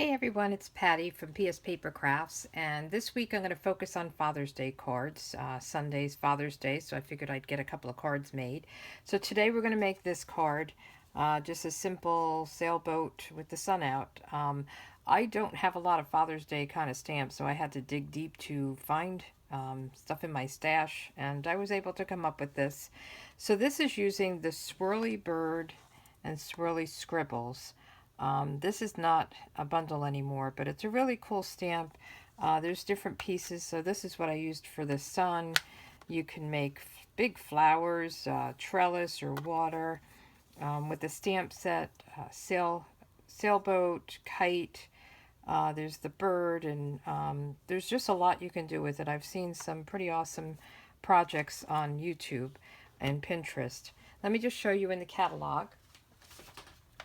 Hey everyone, it's Patty from PS Paper Crafts, and this week I'm going to focus on Father's Day cards. Sunday's Father's Day, so I figured I'd get a couple of cards made. So today we're going to make this card, just a simple sailboat with the sun out. I don't have a lot of Father's Day kind of stamps, so I had to dig deep to find stuff in my stash, and I was able to come up with this. So this is using the Swirly Bird and Swirly Scribbles. This is not a bundle anymore, but it's a really cool stamp. There's different pieces, so this is what I used for the sun. You can make big flowers, trellis or water with the stamp set, sailboat, kite. There's the bird, and there's just a lot you can do with it. I've seen some pretty awesome projects on YouTube and Pinterest. Let me just show you in the catalog,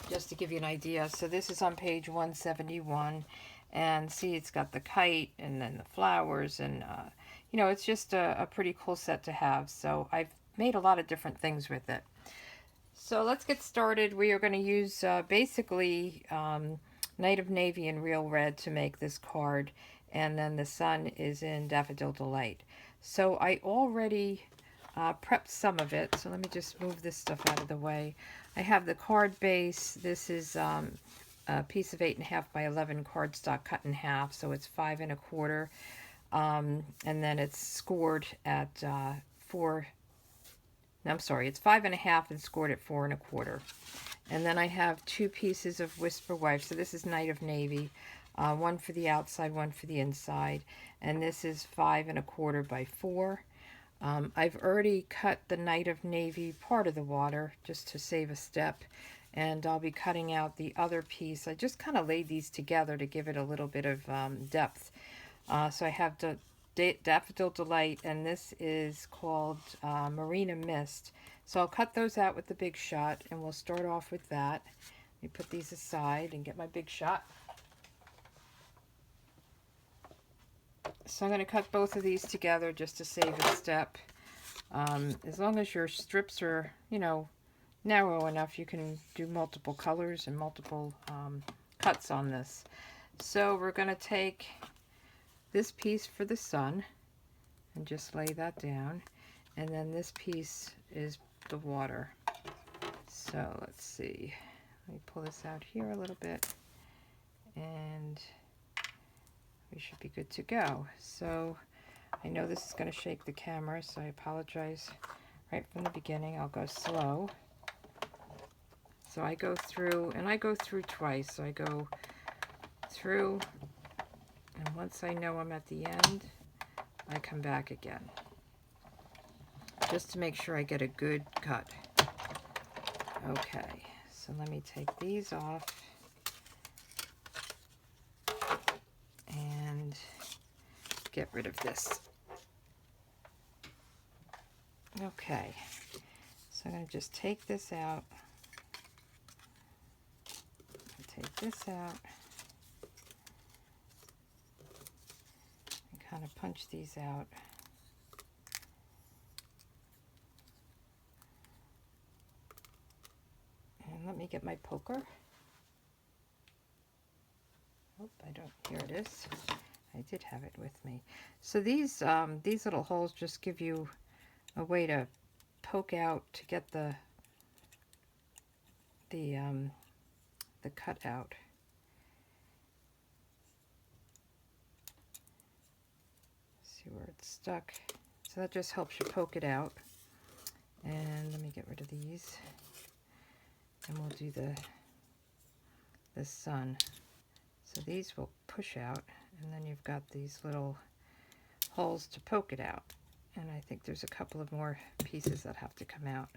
just to give you an idea. So this is on page 171, and see, it's got the kite and then the flowers, and it's just a pretty cool set to have. So I've made a lot of different things with it. So let's get started. We are going to use basically Night of Navy and Real Red to make this card, and then the sun is in Daffodil Delight. So I already prepped some of it, so let me just move this stuff out of the way. I have the card base. This is a piece of 8.5 by 11 cardstock cut in half, so it's 5 1/4, and then it's scored at it's 5 1/2 and scored at 4 1/4. And then I have 2 pieces of Whisper Wife. So this is Night of Navy, one for the outside, one for the inside, and this is 5 1/4 by 4. I've already cut the Night of Navy part of the water just to save a step, and I'll be cutting out the other piece. I just kind of laid these together to give it a little bit of depth. So I have the Daffodil Delight, and this is called Marina Mist. So I'll cut those out with the Big Shot, and we'll start off with that. Let me put these aside and get my Big Shot. So I'm going to cut both of these together just to save a step. As long as your strips are, narrow enough, you can do multiple colors and multiple cuts on this. So we're going to take this piece for the sun and just lay that down. And then this piece is the water. So let's see. Let me pull this out here a little bit, and we should be good to go. So I know this is going to shake the camera, so I apologize right from the beginning. I'll go slow. So I go through, and I go through twice. So I go through, and once I know I'm at the end, I come back again, just to make sure I get a good cut. Okay, so let me take these off and get rid of this. Okay, so I'm going to just take this out, take this out, and kind of punch these out. And let me get my poker. Oh, I don't, here it is. I did have it with me. So these little holes just give you a way to poke out to get the cut out. See where it's stuck. So that just helps you poke it out. And let me get rid of these. And we'll do the sun. So these will push out, and then you've got these little holes to poke it out. And I think there's a couple of more pieces that have to come out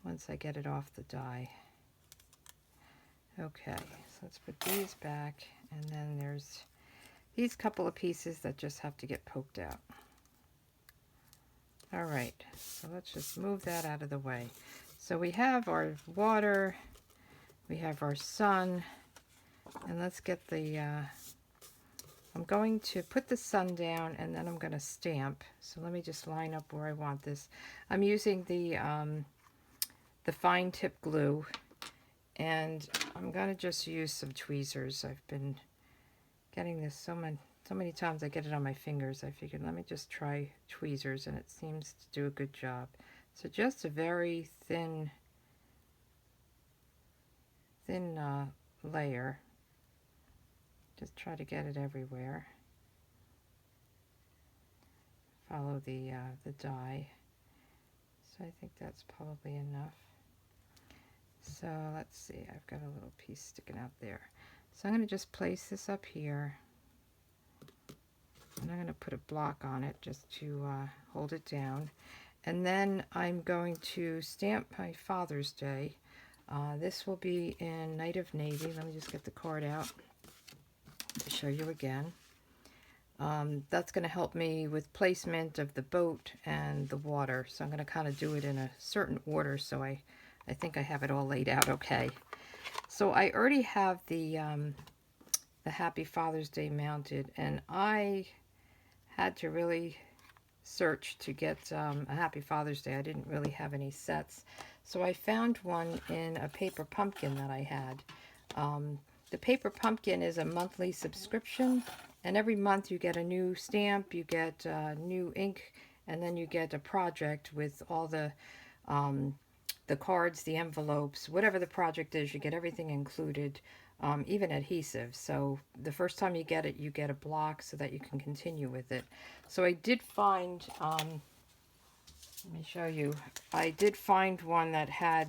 once I get it off the die. Okay, so let's put these back, and then there's these couple of pieces that just have to get poked out. All right, so let's just move that out of the way. So we have our water, we have our sun, and let's get the, I'm going to put the sun down, and then I'm going to stamp. So let me just line up where I want this. I'm using the fine tip glue, And I'm going to just use some tweezers. I've been getting this so many times I get it on my fingers. I figured let me just try tweezers, and it seems to do a good job. So just a very thin layer. Just try to get it everywhere. Follow the die. So I think that's probably enough. So let's see, I've got a little piece sticking out there. So I'm going to just place this up here. And I'm going to put a block on it just to hold it down. And then I'm going to stamp my Father's Day. This will be in Night of Navy. Let me just get the card out to show you again. That's going to help me with placement of the boat and the water. So I'm going to kind of do it in a certain order, so I think I have it all laid out okay. So I already have the Happy Father's Day mounted, and I had to really search to get a Happy Father's Day. I didn't really have any sets. So I found one in a paper pumpkin that I had. The paper pumpkin is a monthly subscription, and every month you get a new stamp, you get new ink, and then you get a project with all the cards, the envelopes, whatever the project is, you get everything included, even adhesive. So the first time you get it, you get a block so that you can continue with it. So I did find, let me show you, I did find one that had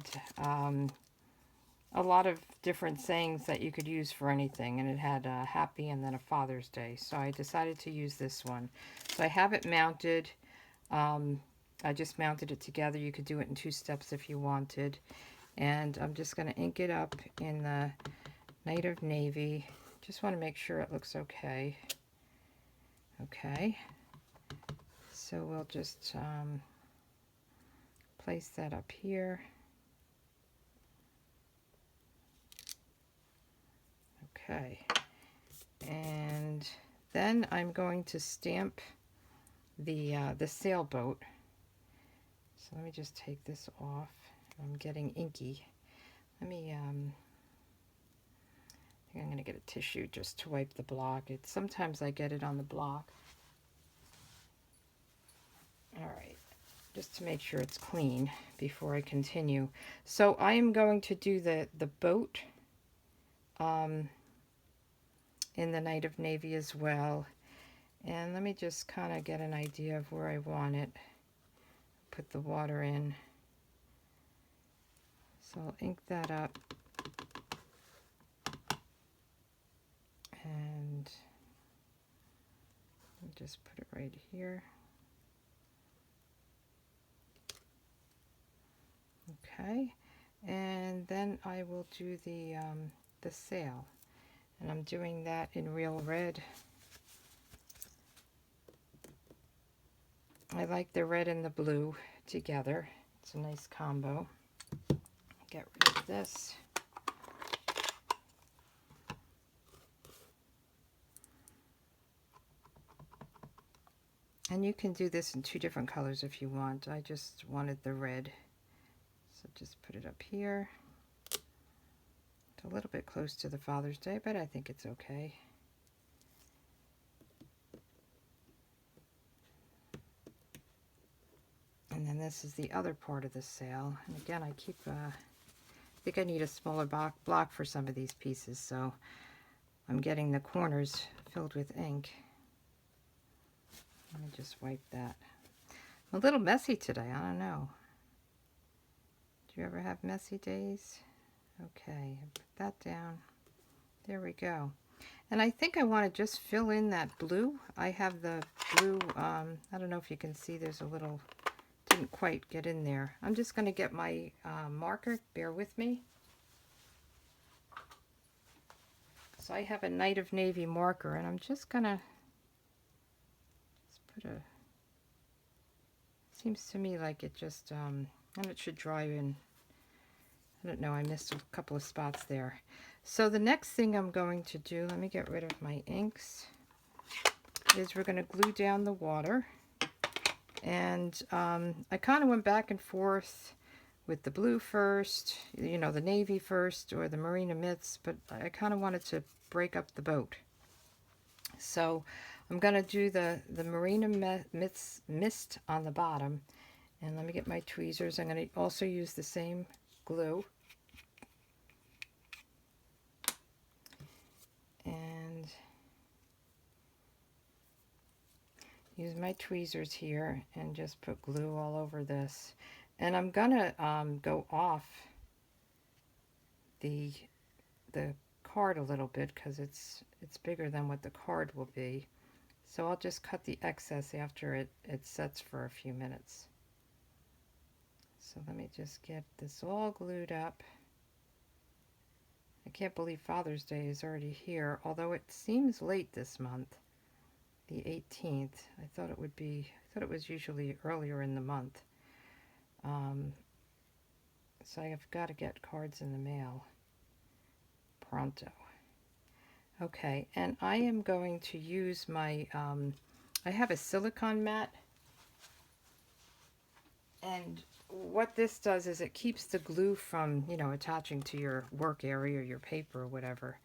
a lot of different sayings that you could use for anything, and it had a happy and then a Father's Day. So I decided to use this one. So I have it mounted. I just mounted it together. You could do it in 2 steps if you wanted. And I'm just going to ink it up in the Night of Navy. Just want to make sure it looks okay. Okay. So we'll just place that up here. Okay. And then I'm going to stamp the sailboat. So let me just take this off. I'm getting inky. Let me, I think I'm going to get a tissue just to wipe the block. Sometimes I get it on the block. All right, just to make sure it's clean before I continue. So I am going to do the boat in the Night of Navy as well. And let me just kind of get an idea of where I want it. Put the water in. So I'll ink that up. And I'll just put it right here. Okay. And then I will do the sail. And I'm doing that in real red. I like the red and the blue together. It's a nice combo. Get rid of this. And you can do this in 2 different colors if you want. I just wanted the red. So just put it up here. It's a little bit close to the Father's Day, but I think it's okay. And then this is the other part of the sail. And again, I think I need a smaller block for some of these pieces, so I'm getting the corners filled with ink. Let me just wipe that. I'm a little messy today, I don't know. Do you ever have messy days? Okay, put that down. There we go. And I think I want to just fill in that blue. I have the blue, I don't know if you can see, there's a little, didn't quite get in there. I'm just going to get my marker, bear with me. So I have a Night of Navy marker, and I'm just going to put a, seems to me like it just, and it should dry in. I don't know, I missed a couple of spots there. So the next thing I'm going to do, let me get rid of my inks, is we're going to glue down the water. And I kind of went back and forth with the blue first, you know, the navy first, or the Marina Mitts, but I kind of wanted to break up the boat. So I'm going to do the Marina Mist on the bottom. And let me get my tweezers. I'm going to also use the same glue. And use my tweezers here and just put glue all over this. And I'm going to go off the card a little bit because it's bigger than what the card will be. So I'll just cut the excess after it sets for a few minutes. So let me just get this all glued up. I can't believe Father's Day is already here, although it seems late this month, the 18th. I thought it was usually earlier in the month. So I've got to get cards in the mail pronto. Okay, and I am going to use my, I have a silicone mat, and what this does is it keeps the glue from, you know, attaching to your work area or your paper or whatever.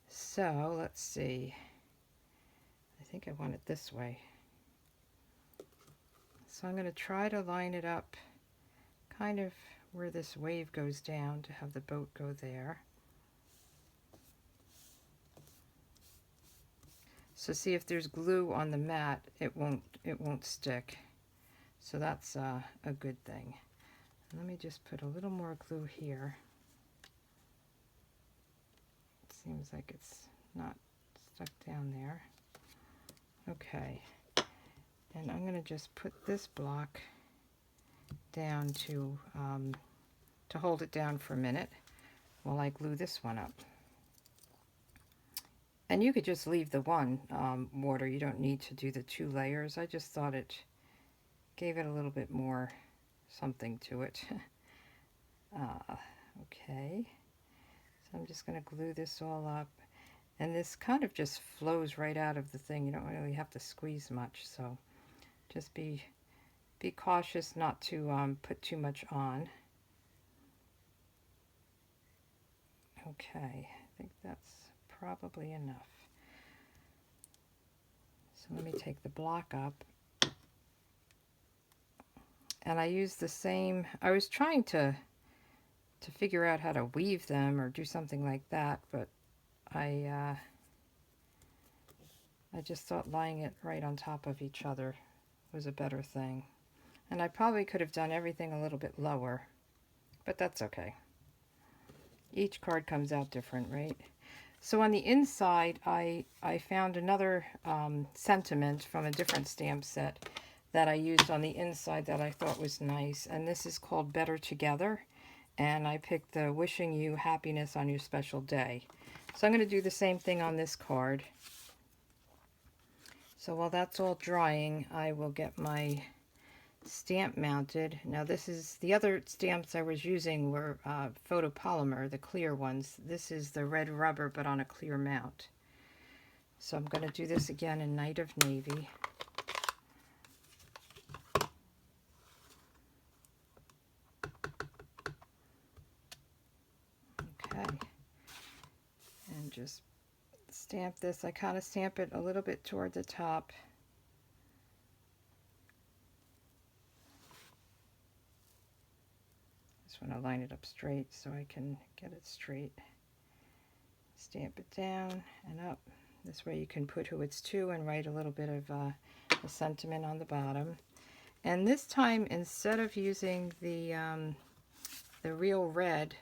So let's see, I think I want it this way. So I'm going to try to line it up kind of where this wave goes down to have the boat go there. So see, if there's glue on the mat, it won't stick. So that's a good thing. Let me just put a little more glue here. It seems like it's not stuck down there. Okay. And I'm going to just put this block down to hold it down for a minute while I glue this one up. And you could just leave the one mortar. You don't need to do the 2 layers. I just thought it gave it a little bit more something to it. Okay. So I'm just going to glue this all up. And this kind of just flows right out of the thing. You don't really have to squeeze much. So just be cautious not to put too much on. Okay. I think that's probably enough. So let me take the block up, and I use the same. I was trying to figure out how to weave them or do something like that, but I just thought lying it right on top of each other was a better thing. And I probably could have done everything a little bit lower, but that's okay. Each card comes out different, right? So on the inside, I found another sentiment from a different stamp set that I used on the inside that I thought was nice. And this is called Better Together. And I picked the Wishing You Happiness on Your Special Day. So I'm going to do the same thing on this card. So while that's all drying, I will get my stamp mounted. Now this is, the other stamps I was using were photopolymer, the clear ones. This is the red rubber but on a clear mount. So I'm going to do this again in Night of Navy. Okay, and just stamp this. I kind of stamp it a little bit toward the top. Want to line it up straight so I can get it straight. Stamp it down and up. This way you can put who it's to and write a little bit of a sentiment on the bottom. And this time, instead of using the real red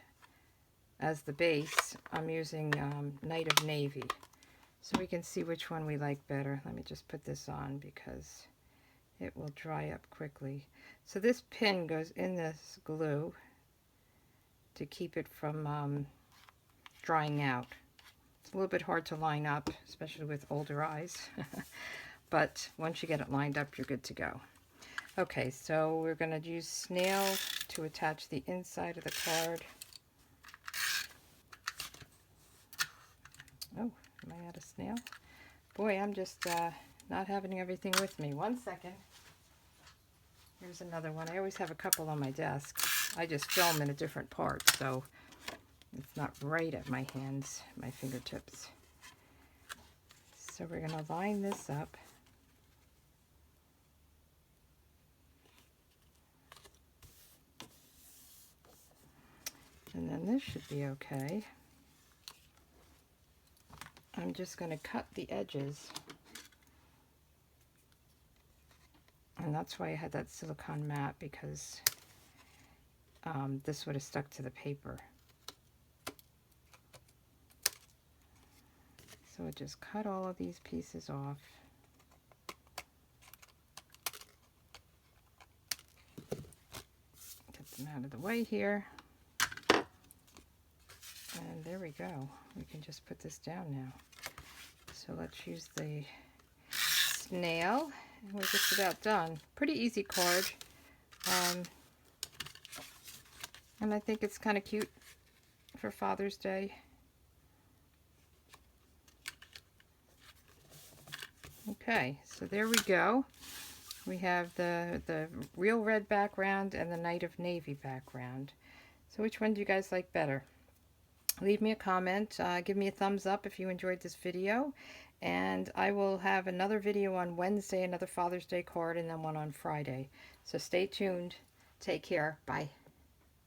as the base, I'm using Night of Navy. So we can see which one we like better. Let me just put this on because it will dry up quickly. So this pin goes in this glue to keep it from drying out. It's a little bit hard to line up, especially with older eyes, but once you get it lined up, you're good to go. Okay, so we're going to use snail to attach the inside of the card. Oh, am I out of snail? Boy, I'm just not having everything with me. 1 second. Here's another one. I always have a couple on my desk. I just film in a different part, so it's not right at my hands, my fingertips. So we're going to line this up. And then this should be okay. I'm just going to cut the edges. And that's why I had that silicone mat, because this would have stuck to the paper. So I just cut all of these pieces off. Get them out of the way here. And there we go. We can just put this down now. So let's use the snail. And we're just about done. Pretty easy card. And I think it's kind of cute for Father's Day. Okay, so there we go. We have the real red background and the Night of Navy background. So which one do you guys like better? Leave me a comment. Give me a thumbs up if you enjoyed this video. And I will have another video on Wednesday, another Father's Day card, and then one on Friday. So stay tuned. Take care. Bye.